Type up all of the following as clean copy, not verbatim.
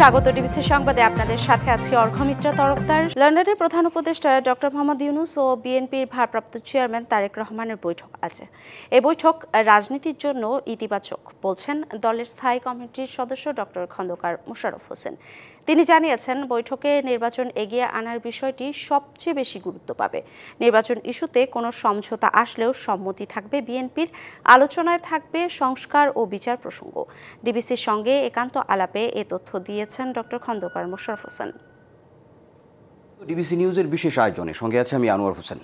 স্বাগত ডিবিসি সংবাদে আপনাদের সাথে আছি অর্ঘমিত্রা তরফদার। লন্ডনের প্রধান উপদেষ্টা ডক্টর মোহাম্মদ ইউনূস ও বিএনপির ভারপ্রাপ্ত চেয়ারম্যান তারেক রহমানের বৈঠক আছে। এই বৈঠক রাজনীতির জন্য ইতিবাচক বলছেন দলের স্থায়ী কমিটির সদস্য ডক্টর খন্দকার মোশাররফ হোসেন। তিনি জানিয়েছেন বৈঠকে নির্বাচন এগিয়ে আনার বিষয়টি সবচেয়ে বেশি গুরুত্ব পাবে। নির্বাচন ইস্যুতে কোনো সমঝোতা আসলেও সম্মতি থাকবে বিএনপির, আলোচনায় থাকবে সংস্কার ও বিচার প্রসঙ্গ। ডিবিসির সঙ্গে একান্ত আলাপে এ তথ্য দিয়েছেন ডক্টর খন্দকার মোশাররফ হোসেন। ডিবিসি নিউজের বিশেষ আয়োজনে সঙ্গে আছে আমি আনোয়ার হোসেন।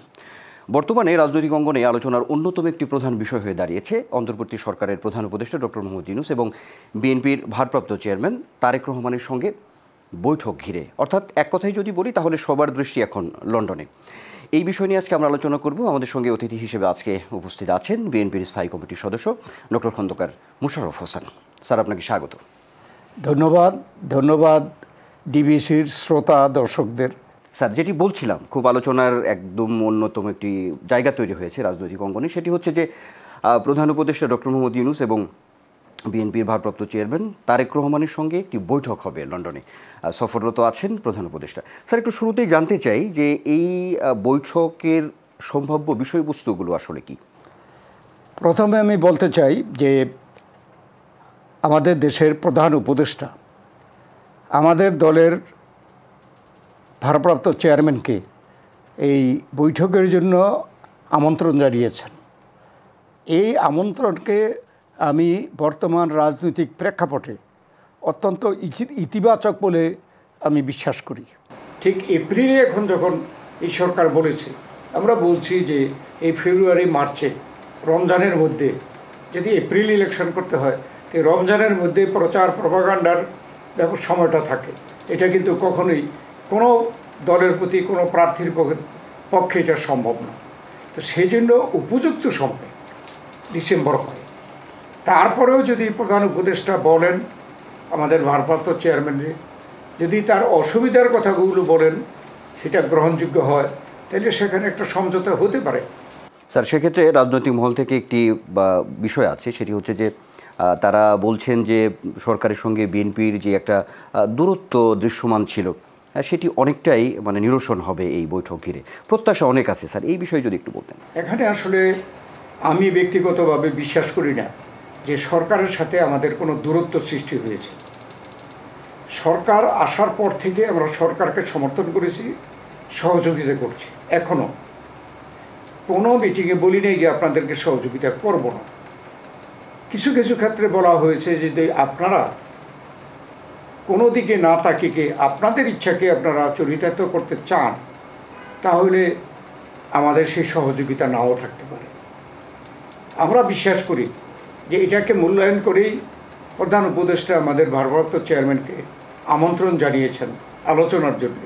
বর্তমানে রাজনৈতিক অঙ্গনে আলোচনার অন্যতম একটি প্রধান বিষয় হয়ে দাঁড়িয়েছে অন্তর্বর্তী সরকারের প্রধান উপদেষ্টা ডক্টর মোহাম্মদ ইউনূস এবং বিএনপির ভারপ্রাপ্ত চেয়ারম্যান তারেক রহমানের সঙ্গে বৈঠক ঘিরে। অর্থাৎ এক কথায় যদি বলি তাহলে সবার দৃষ্টি এখন লন্ডনে। এই বিষয় নিয়ে আজকে আমরা আলোচনা করব। আমাদের সঙ্গে অতিথি হিসেবে আজকে উপস্থিত আছেন বিএনপির স্থায়ী কমিটির সদস্য ডক্টর খন্দকার মোশাররফ হোসেন। স্যার, আপনাকে স্বাগত। ধন্যবাদ ডিবিসির শ্রোতা দর্শকদের। স্যার, যেটি বলছিলাম, খুব আলোচনার একদম অন্যতম একটি জায়গা তৈরি হয়েছে রাজনৈতিক অঙ্গনে, সেটি হচ্ছে যে প্রধান উপদেষ্টা ডক্টর মোহাম্মদ ইউনূস এবং বিএনপির ভারপ্রাপ্ত চেয়ারম্যান তারেক রহমানের সঙ্গে একটি বৈঠক হবে লন্ডনে। সফররত আছেন প্রধান উপদেষ্টা। স্যার, একটু শুরুতেই জানতে চাই যে এই বৈঠকের সম্ভাব্য বিষয়বস্তুগুলো আসলে কি? প্রথমে আমি বলতে চাই যে আমাদের দেশের প্রধান উপদেষ্টা আমাদের দলের ভারপ্রাপ্ত চেয়ারম্যানকে এই বৈঠকের জন্য আমন্ত্রণ জানিয়েছেন। এই আমন্ত্রণকে আমি বর্তমান রাজনৈতিক প্রেক্ষাপটে অত্যন্ত ইতিবাচক বলে আমি বিশ্বাস করি। ঠিক এপ্রিলে এখন যখন এই সরকার বলেছে, আমরা বলছি যে এই ফেব্রুয়ারি মার্চে রমজানের মধ্যে যদি এপ্রিল ইলেকশন করতে হয়, তো রমজানের মধ্যে প্রচার প্রপাগান্ডার সময়টা থাকে। এটা কিন্তু কখনোই কোনো দলের প্রতি কোনো প্রার্থীর পক্ষে এটা সম্ভব না। তো সেই জন্য উপযুক্ত সময় ডিসেম্বর হয়। তারপরেও যদি প্রধান উপদেষ্টা বলেন আমাদের ভারপ্রাপ্ত চেয়ারম্যানের, যদি তার অসুবিধার কথাগুলো বলেন সেটা গ্রহণযোগ্য হয়, তাহলে সেখানে একটা সমঝোতা হতে পারে। স্যার, সেক্ষেত্রে রাজনৈতিক মহল থেকে একটি বিষয় আছে, সেটি হচ্ছে যে তারা বলছেন যে সরকারের সঙ্গে বিএনপির যে একটা দূরত্ব দৃশ্যমান ছিল, সেটি অনেকটাই নিরসন হবে এই বৈঠক ঘিরে। প্রত্যাশা অনেক আছে। স্যার, এই বিষয়ে যদি একটু বলতেন। এখানে আসলে আমি ব্যক্তিগতভাবে বিশ্বাস করি না যে সরকারের সাথে আমাদের কোনো দূরত্ব সৃষ্টি হয়েছে। সরকার আসার পর থেকে আমরা সরকারকে সমর্থন করেছি, সহযোগিতা করছি। এখনও কোনো মিটিংয়ে বলি নেই যে আপনাদেরকে সহযোগিতা করব না। কিছু কিছু ক্ষেত্রে বলা হয়েছে যে আপনারা কোনো দিকে না তাকিয়ে আপনাদের ইচ্ছাকে আপনারা চরিতার্থ করতে চান, তাহলে আমাদের সেই সহযোগিতা নাও থাকতে পারে। আমরা বিশ্বাস করি যে এটাকে মূল্যায়ন করেই প্রধান উপদেষ্টা আমাদের ভারপ্রাপ্ত চেয়ারম্যানকে আমন্ত্রণ জানিয়েছেন আলোচনার জন্য।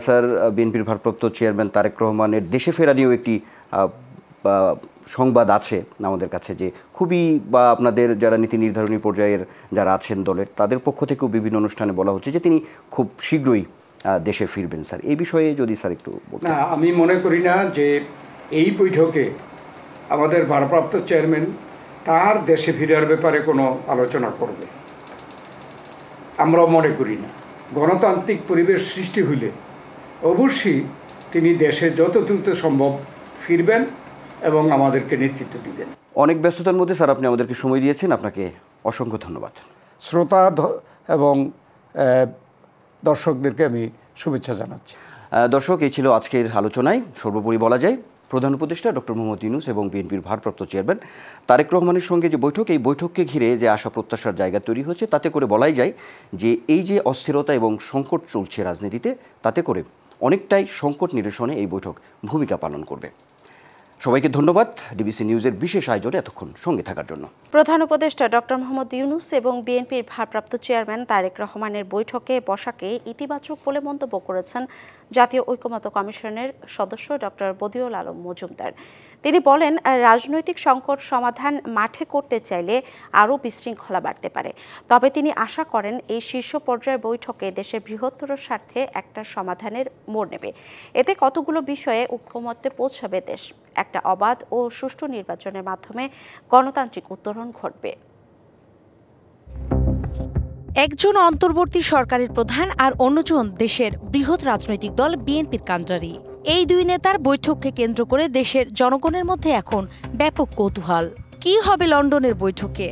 স্যার, বিএনপির ভারপ্রাপ্ত চেয়ারম্যান তারেক রহমানের দেশে ফেরা নিয়েও একটি সংবাদ আছে আমাদের কাছে, যে খুবই আপনাদের যারা নীতি নির্ধারণী পর্যায়ের যারা আছেন দলের, তাদের পক্ষ থেকেও বিভিন্ন অনুষ্ঠানে বলা হচ্ছে যে তিনি খুব শীঘ্রই দেশে ফিরবেন। স্যার, এই বিষয়ে যদি স্যার একটু বলতেন। না, আমি মনে করি না যে এই বৈঠকে আমাদের ভারপ্রাপ্ত চেয়ারম্যান তার দেশে ফেরার ব্যাপারে কোনো আলোচনা করবে। আমরাও মনে করি না। গণতান্ত্রিক পরিবেশ সৃষ্টি হলে অবশ্যই তিনি দেশে যত দ্রুত সম্ভব ফিরবেন এবং আমাদেরকে নেতৃত্ব দিবেন। অনেক ব্যস্ততার মধ্যে স্যার আপনি আমাদেরকে সময় দিয়েছেন, আপনাকে অসংখ্য ধন্যবাদ। শ্রোতা এবং দর্শকদেরকে আমি শুভেচ্ছা জানাচ্ছি। দর্শক, এই ছিল আজকের আলোচনায়। সর্বোপরি বলা যায় প্রধান উপদেষ্টা ডক্টর মোহাম্মদ ইউনূস এবং বিএনপির ভারপ্রাপ্ত চেয়ারম্যান তারেক রহমানের সঙ্গে যে বৈঠক, এই বৈঠককে ঘিরে যে আশা প্রত্যাশার জায়গা তৈরি হচ্ছে, তাতে করে বলাই যায় যে এই যে অস্থিরতা এবং সংকট চলছে রাজনীতিতে, তাতে করে অনেকটাই সংকট নিরসনে এই বৈঠক ভূমিকা পালন করবে। সবাইকে ধন্যবাদ ডিবিসি নিউজের বিশেষ আয়োজনে এতক্ষণ সঙ্গে থাকার জন্য। প্রধান উপদেষ্টা ডক্টর মোহাম্মদ ইউনূস এবং বিএনপির ভারপ্রাপ্ত চেয়ারম্যান তারেক রহমানের বৈঠকে বসাকে ইতিবাচক বলে মন্তব্য করেছেন জাতীয় ঐকমত্য কমিশনের সদস্য ডক্টর বদিউল আলম মজুমদার। তিনি বলেন, রাজনৈতিক সংকট সমাধান মাঠে করতে চাইলে আরও বিশৃঙ্খলা বাড়তে পারে। তবে তিনি আশা করেন এই শীর্ষ পর্যায়ের বৈঠকে দেশের বৃহত্তর স্বার্থে একটা সমাধানের মোড় নেবে। এতে কতগুলো বিষয়ে ঐকমত্যে পৌঁছাবে দেশ। একটা অবাধ ও সুষ্ঠু নির্বাচনের মাধ্যমে গণতান্ত্রিক উত্তরণ ঘটবে। একজন অন্তর্বর্তী সরকারের প্রধান আর অন্যজন দেশের বৃহৎ রাজনৈতিক দল বিএনপির কাণ্ডারি। এই দুই নেতার বৈঠককে কেন্দ্র করে দেশের জনগণের মধ্যে এখন ব্যাপক কৌতূহল। কি হবে লন্ডনের বৈঠকে?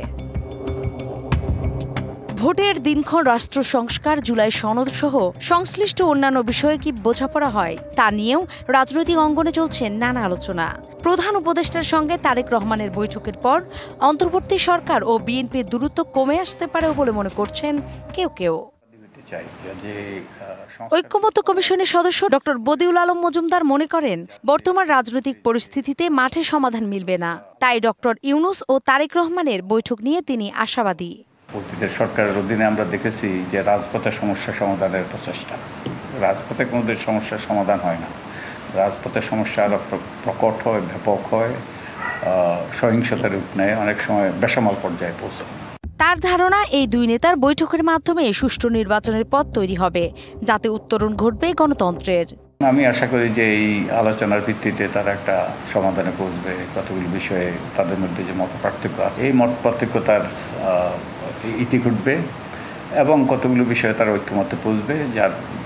ভোটের দিনক্ষণ, রাষ্ট্র সংস্কার, জুলাই সনদ সহ সংশ্লিষ্ট অন্যান্য বিষয়ে কি বোঝাপড়া হয় তা নিয়েও রাজনৈতিক অঙ্গনে চলছে নানা আলোচনা। প্রধান উপদেষ্টার সঙ্গে তারেক রহমানের বৈঠকের পর অন্তর্বর্তী সরকার ও বিএনপির দূরত্ব কমে আসতে পারে বলে মনে করছেন কেউ কেউ। ঐক্যমত্য কমিশনের সদস্য ডক্টর বদিউল আলম মজুমদার মনে করেন, বর্তমান রাজনৈতিক পরিস্থিতিতে মাঠে সমাধান মিলবে না। তাই ডক্টর ইউনূস ও তারেক রহমানের বৈঠক নিয়ে তিনি আশাবাদী। অতীতের সরকারের অধীনে আমরা দেখেছি যে রাজপথে সমস্যা সমাধানের প্রচেষ্টা, রাজপথে কোনো সমস্যার সমাধান হয় না। রাজপথের সমস্যা আরও প্রকট হয়, ব্যাপক হয়, সহিংসতার রূপ নেয়, অনেক সময় বেসামাল পর্যায়ে পৌঁছায়। তার ধারণা, এই দুই নেতার বৈঠকের মাধ্যমে সুষ্ঠু নির্বাচনের পথ তৈরি হবে, যাতে উত্তরণ ঘটবে গণতন্ত্রের। আমি আশা করি যে এই আলোচনার ভিত্তিতে তারা একটা সমাধানে পৌঁছবে। কতগুলো বিষয়ে তাদের মধ্যে যে মত পার্থক্য আছে, এই মত পার্থক্যতার ইতি ঘটবে এবং কতগুলো বিষয়ে তারা ঐক্যমত্যে পৌঁছবে,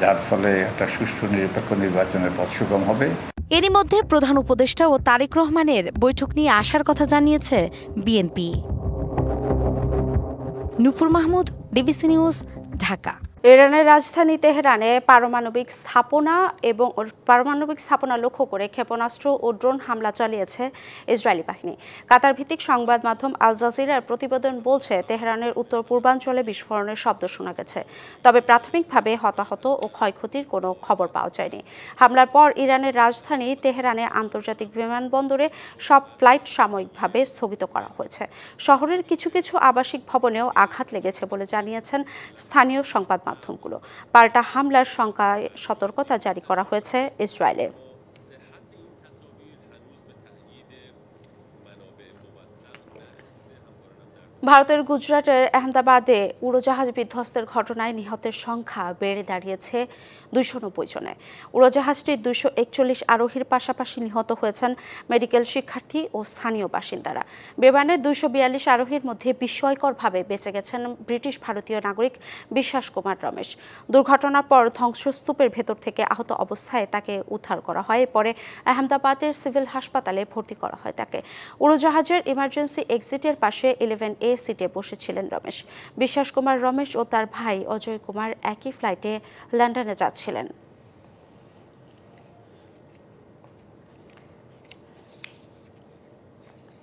যার ফলে একটা সুষ্ঠু নিরপেক্ষ নির্বাচনের পথ সুগম হবে। এরই মধ্যে প্রধান উপদেষ্টা ও তারেক রহমানের বৈঠক নিয়ে আসার কথা জানিয়েছে বিএনপি। নূপুর মাহমুদ, ডিবিসি নিউজ, ঢাকা। ইরানের রাজধানী তেহরানে পারমাণবিক স্থাপনা লক্ষ্য করে ক্ষেপণাস্ত্র ও ড্রোন হামলা চালিয়েছে ইসরায়েলি বাহিনী। কাতার ভিত্তিক সংবাদ মাধ্যম আল জাজিরার প্রতিবেদন বলছে, তেহরানের উত্তর পূর্বাঞ্চলে বিস্ফোরণের শব্দ শোনা গেছে, তবে প্রাথমিকভাবে হতাহত ও ক্ষয়ক্ষতির কোনো খবর পাওয়া যায়নি। হামলার পর ইরানের রাজধানী তেহরানে আন্তর্জাতিক বিমানবন্দরে সব ফ্লাইট সাময়িকভাবে স্থগিত করা হয়েছে। শহরের কিছু কিছু আবাসিক ভবনেও আঘাত লেগেছে বলে জানিয়েছেন স্থানীয় সংবাদ মাধ্যমগুলো। পাল্টা হামলার শঙ্কায় সতর্কতা জারি করা হয়েছে ইসরায়েলে। ভারতের গুজরাটের আহমেদাবাদে উড়োজাহাজ বিধ্বস্তের ঘটনায় নিহতের সংখ্যা বেড়ে দাঁড়িয়েছে 290 জনে। উড়োজাহাজটির 241 আরোহীর পাশাপাশি নিহত হয়েছেন মেডিকেল শিক্ষার্থী ও স্থানীয় বাসিন্দারা। বিমানের 242 আরোহীর মধ্যে বিস্ময়করভাবে বেঁচে গেছেন ব্রিটিশ ভারতীয় নাগরিক বিশ্বাস কুমার রমেশ। দুর্ঘটনার পর ধ্বংসস্তূপের ভেতর থেকে আহত অবস্থায় তাকে উদ্ধার করা হয়। পরে আহমেদাবাদের সিভিল হাসপাতালে ভর্তি করা হয় তাকে। উড়োজাহাজের ইমার্জেন্সি এক্সিটের পাশে 11A সিটে বসেছিলেন রমেশ। বিশ্বাস কুমার রমেশ ও তার ভাই অজয় কুমার একই ফ্লাইটে লন্ডনে যাচ্ছিলেন।